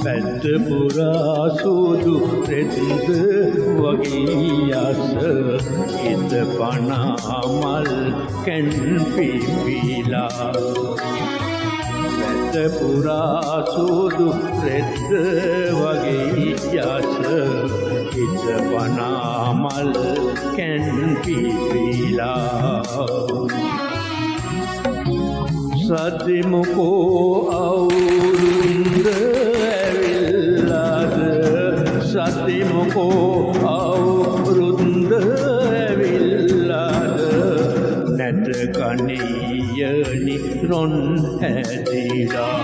පැත්ත පුරා සූදු රෙද්ද වගේ යස හිත පනා මල් කැන් පිපිලා පැත්ත පුරා සූදු රෙද්ද වගේ යස හිත පනා මල් කැන් පිපිලා සතිමුකෝ අවුරුද්ද ඇවිල්ලාද සතිමුකෝ අවුරුද්ද ඇවිල්ලාද නැත කණියනි රොන් හැදිලා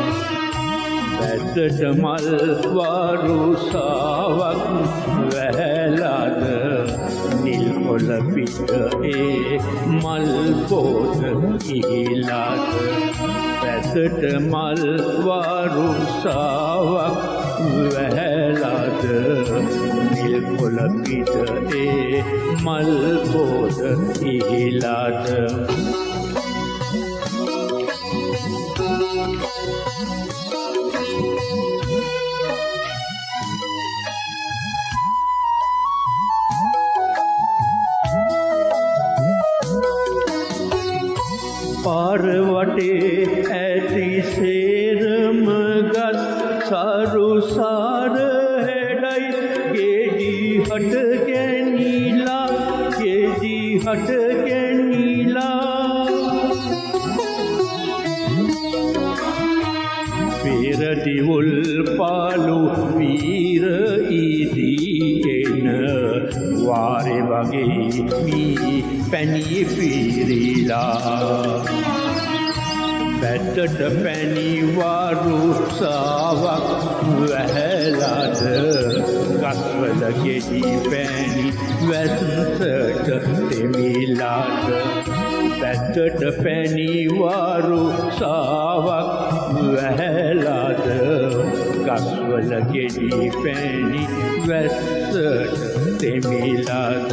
පැත්තට මල් වරුසාවක් වැහැලාද නිල් කොළ පිට මල් පොත ඉහිලාද පැත්තට මල් වරුසාවක් වැහැලාද නිල් කොළ පිට මල් පොත ඉහිලාද පාර වටේ ඇති සේරම ගස් සරුසාර හැඩයි ගෙඩි හට ගැනීලා ගෙඩි හට ගැනීලා පෙරදිවුල් පාලු වීර ඉදීගෙන වාරේ වගේ මී පැණි පිරීලා පැත්තට පැණි වරුසාවක් වැහැලාද ගස්වල ගෙඩි පැණි වැස්සට තෙමිලාද පැත්තට පැණි වරුසාවක් වැහැලාද ගස්වල ගෙඩි පැණි වැස්සට තෙමිලාද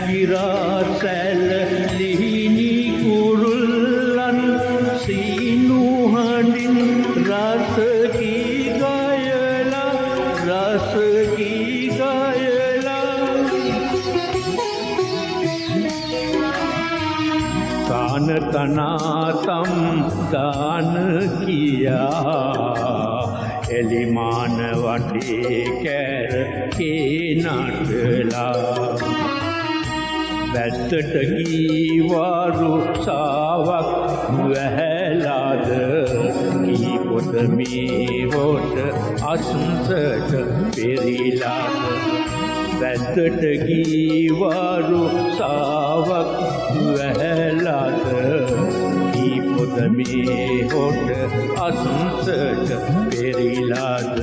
ගිරා සැල ලිහිණි කුරුල්ලන් සීනු හඬින් රස කී ගයලා කාන තනාතම් දාන කියා එලිමාන වටේ කැර නටලා පැත්තට ගී වරුසාවක් වැහැලාද ගී පොත මේ හොට අසුසට පෙරිලාද පැත්තට ගී වරුසාවක් වැහැලාද ගී පොත මේ හොට අසුසට පෙරිලාද